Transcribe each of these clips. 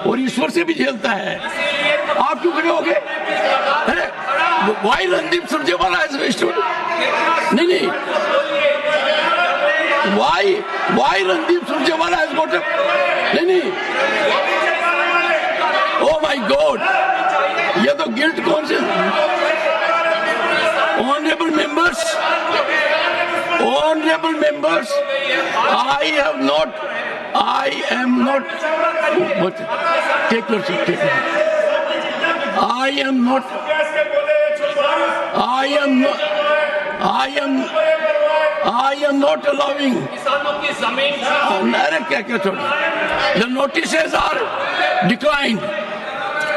और ईश्वर से भी झेलता है। आप क्यों खड़े हो गए? अरे वाई रणदीप सुरजेवाला नहीं, why Randeep Surjewala has got a नहीं, oh my God, ये तो guilt conscious. Honorable members, I am not, what, take your seat, I am not allowing, the notices are declined,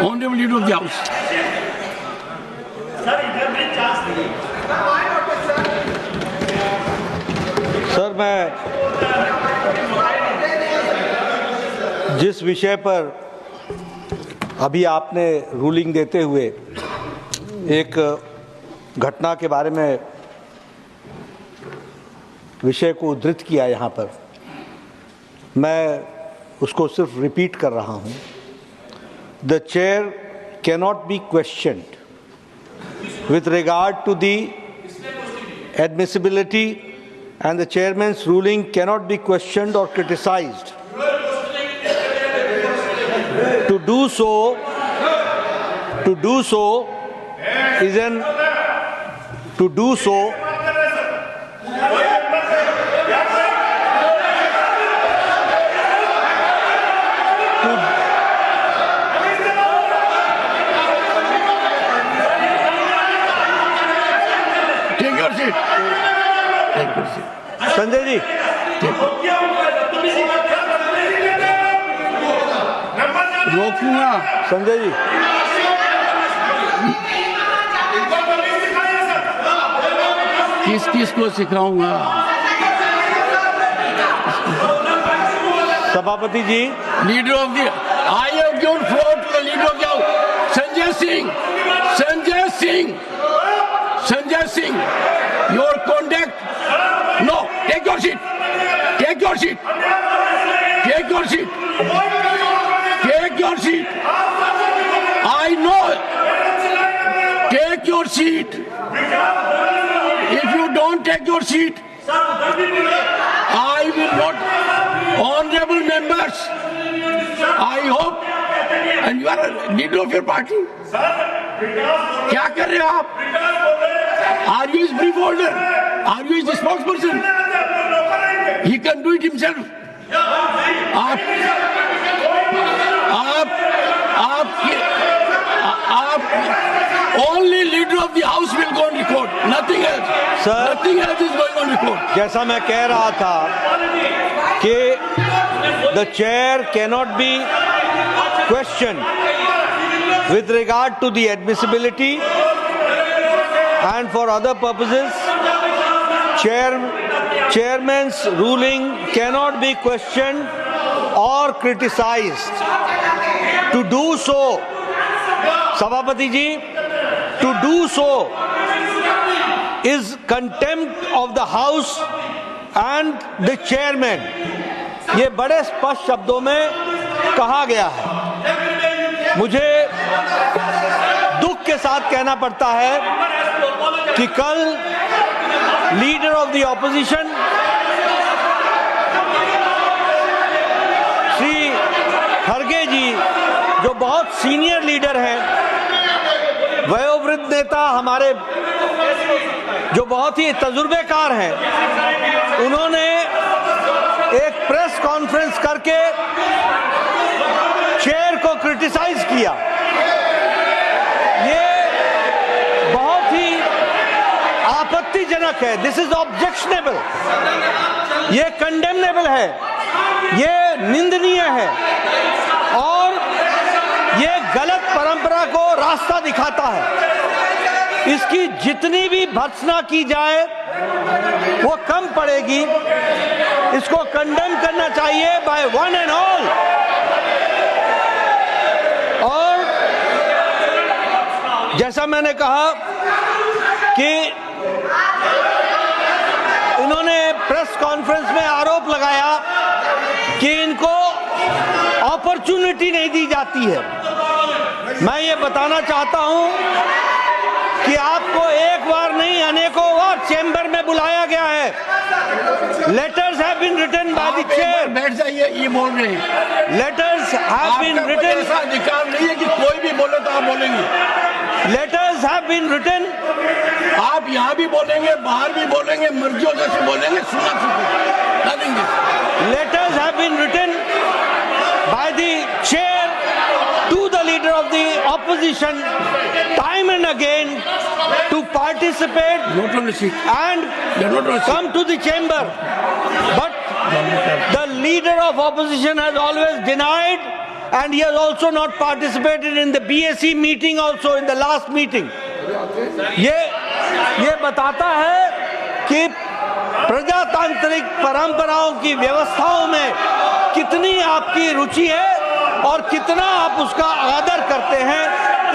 Honorable Leader of the House. Sir, मैं जिस विषय पर अभी आपने ruling देते हुए एक घटना के बारे में विषय को उद्धृत किया, यहाँ पर मैं उसको सिर्फ रिपीट कर रहा हूँ। The chair cannot be questioned with regard to the admissibility, and the chairman's ruling cannot be questioned or criticized. To do so is an Sanjay ji, रोकूंगा। संजय जी, किस को सिखाऊंगा? सभापति ji, leader of the, I have given floor to the leader of the house, Sanjay Singh, your conduct, no, take your seat, I know, take your seat. If you don't take your seat, I will not. Honorable members, I hope, and you are a leader of your party. क्या कर रहे हो आप? Are you his brief holder? Are you his spokesperson? He can do it himself. Only leader of the house will go on record. Nothing else. Sir, nothing else is going on record. जैसा मैं कह रहा था कि the chair cannot be questioned with regard to the admissibility and for other purposes. Chairman's ruling cannot be questioned or criticized. To do so, Sabhapati ji, to do so is contempt of the house and the chairman. ये बड़े स्पष्ट शब्दों में कहा गया है। मुझे दुख के साथ कहना पड़ता है कि कल leader of the opposition Shri खड़गे जी, जो बहुत सीनियर लीडर हैं, वयोवृद्ध नेता हमारे, जो बहुत ही तजुर्बेकार हैं, उन्होंने एक प्रेस कॉन्फ्रेंस करके चेयर को क्रिटिसाइज किया। ये बहुत ही आपत्तिजनक है। दिस इज ऑब्जेक्शनेबल, ये कंडेमनेबल है, ये निंदनीय है और ये गलत परंपरा को रास्ता दिखाता है। इसकी जितनी भी भर्त्सना की जाए वो कम पड़ेगी। इसको कंडेम करना चाहिए बाय वन एंड ऑल। और जैसा मैंने कहा कि इन्होंने प्रेस कॉन्फ्रेंस में आरोप लगाया कि इनको अपॉर्चुनिटी नहीं दी जाती है। मैं ये बताना चाहता हूं कि आपको एक बार नहीं अनेकों बार चेंबर में बुलाया गया है। Letters have been written by the chair. बैठ जाइए, ये बोल रहे हैं। Letters have been written. ऐसा अधिकार नहीं है कि कोई भी बोले तो आप बोलेंगे। Letters have been written. आप यहाँ भी बोलेंगे, बाहर भी बोलेंगे, मर्जियों जैसे बोलेंगे, सुना सुनेंगे। Letters have been written by the chair to the leader of the opposition time and again to participate Not on the seat. and They're not on the seat. come to the chamber. But the leader of opposition has always denied, and he has also not participated in the BSc meeting also in the last meeting. ये बताता है कि प्रजातांत्रिक परंपराओं की व्यवस्थाओं में कितनी आपकी रुचि है और कितना आप उसका आदर करते हैं,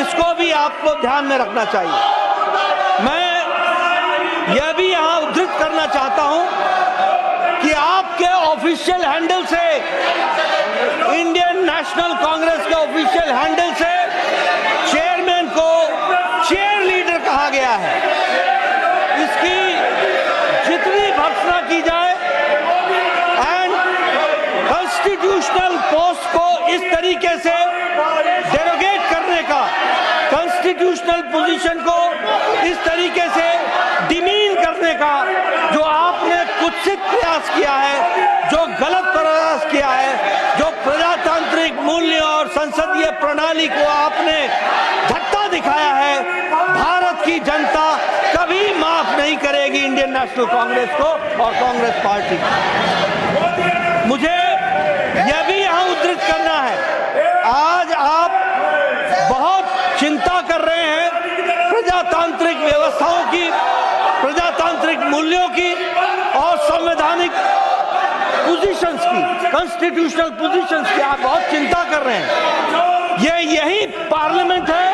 इसको भी आपको ध्यान में रखना चाहिए। मैं यह भी यहाँ उद्धृत करना चाहता हूँ कि आपके ऑफिशियल हैंडल से, इंडियन नेशनल कांग्रेस के ऑफिशियल हैंडल से चेयरमैन को चेयर लीडर कहा गया है। इसकी जितनी भर्त्सना की जाए एंड कॉन्स्टिट्यूशनल पोस्ट को इस तरीके से डेरोगेट करने का, कॉन्स्टिट्यूशनल पोजीशन को इस तरीके से डिमीन करने का जो आपने कुत्सित प्रयास किया है, जो गलत प्रयास किया है, जो प्रजातांत्रिक मूल्य और संसदीय प्रणाली को आपने झटका दिखाया है, भारत की जनता कभी माफ नहीं करेगी इंडियन नेशनल कांग्रेस को और कांग्रेस पार्टी को। मुझे यह भी यहां उद्धृत करना है, आज आप बहुत चिंता कर रहे हैं प्रजातांत्रिक व्यवस्थाओं की, प्रजातांत्रिक मूल्यों की और संवैधानिक पोजीशंस की, कॉन्स्टिट्यूशनल पोजीशंस की आप बहुत चिंता कर रहे हैं। यही पार्लियामेंट है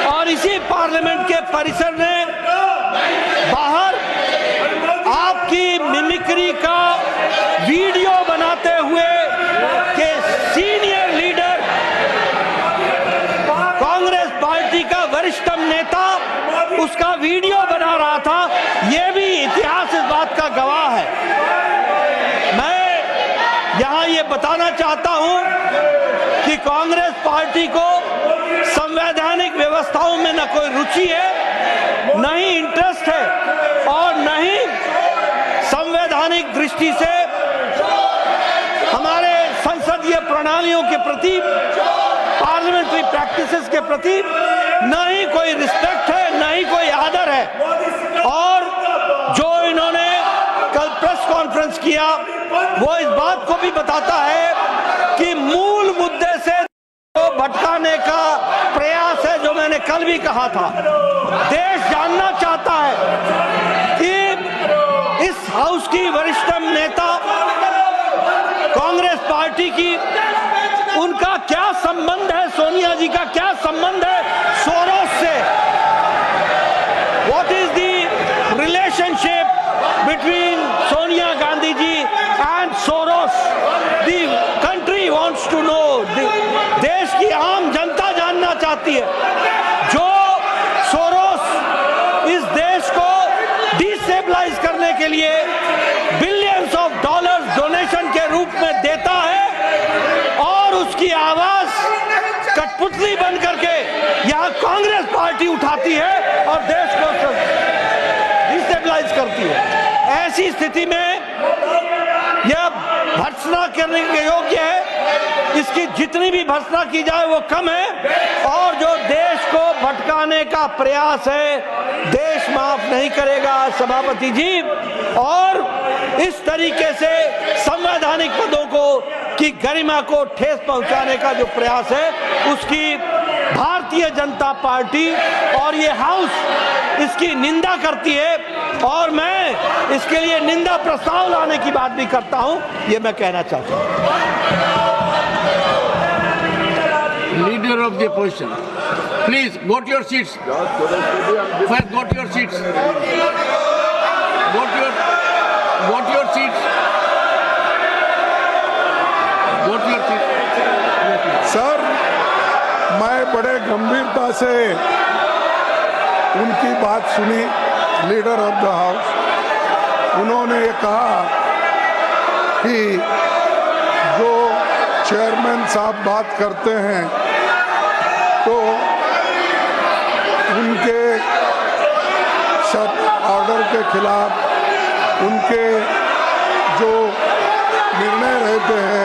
और इसी पार्लियामेंट के परिसर ने बाहर आपकी मिमिक्री का वीडियो बनाते हुए के सीनियर लीडर, कांग्रेस पार्टी का वरिष्ठतम नेता उसका वीडियो बना रहा था। यह भी इतिहास इस बात का गवाह है। मैं यहां ये बताना चाहता हूं कि कांग्रेस पार्टी को संवैधानिक व्यवस्थाओं में न कोई रुचि है, न ही इंटरेस्ट है और न ही संवैधानिक दृष्टि से हमारे संसदीय प्रणालियों के प्रति, पार्लियामेंट्री प्रैक्टिसेस के प्रति न ही कोई रिस्पेक्ट है, न ही कोई आदर है। और जो इन्होंने कल प्रेस कॉन्फ्रेंस किया वो इस बात को भी बताता है कि मूल मुद्दे से भटकाने का प्रयास है, जो मैंने कल भी कहा था। देश जानना चाहता है कि इस हाउस की वरिष्ठतम नेता कांग्रेस पार्टी की, उनका क्या संबंध है, सोनिया जी का क्या संबंध है सोरोस से। What is the relationship between Sonia Gandhi ji and Soros? The country wants to know, देश की आम जनता जानना चाहती है। जो सोरोस इस देश को डिस्टेबलाइज करने के लिए बिलियंस ऑफ डॉलर्स डोनेशन के रूप में देता है और उसकी आवाज कठपुतली बन करके यहां कांग्रेस पार्टी उठाती है और देश को डिस्टेबलाइज करती है। ऐसी स्थिति में यह भर्त्सना करने के योग्य है। इसकी जितनी भी भर्त्सना की जाए वो कम है और जो देश को भटकाने का प्रयास है, देश माफ नहीं करेगा सभापति जी। और इस तरीके से संवैधानिक पदों को की गरिमा को ठेस पहुंचाने का जो प्रयास है, उसकी भारतीय जनता पार्टी और ये हाउस इसकी निंदा करती है और मैं इसके लिए निंदा प्रस्ताव लाने की बात भी करता हूं, ये मैं कहना चाहता हूं। Leader of the opposition, please go to your seats. First, go to your seats. Go to your seats. Go to your seats. Sir, मैं बड़े गंभीरता से उनकी बात सुनी, लीडर ऑफ द हाउस। उन्होंने ये कहा कि जो चेयरमैन साहब बात करते हैं तो उनके ऑर्डर के खिलाफ, उनके जो निर्णय रहते हैं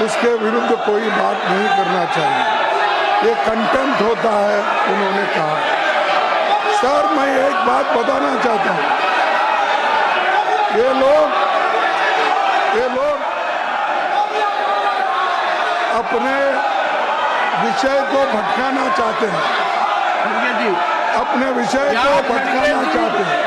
उसके विरुद्ध कोई बात नहीं करना चाहिए। ये कंटेम्प्ट होता है, उन्होंने कहा। सर, मैं एक बात बताना चाहता हूँ, ये लोग अपने विषय को भटकाना चाहते हैं, अपने विषय को भटकाना चाहते हैं।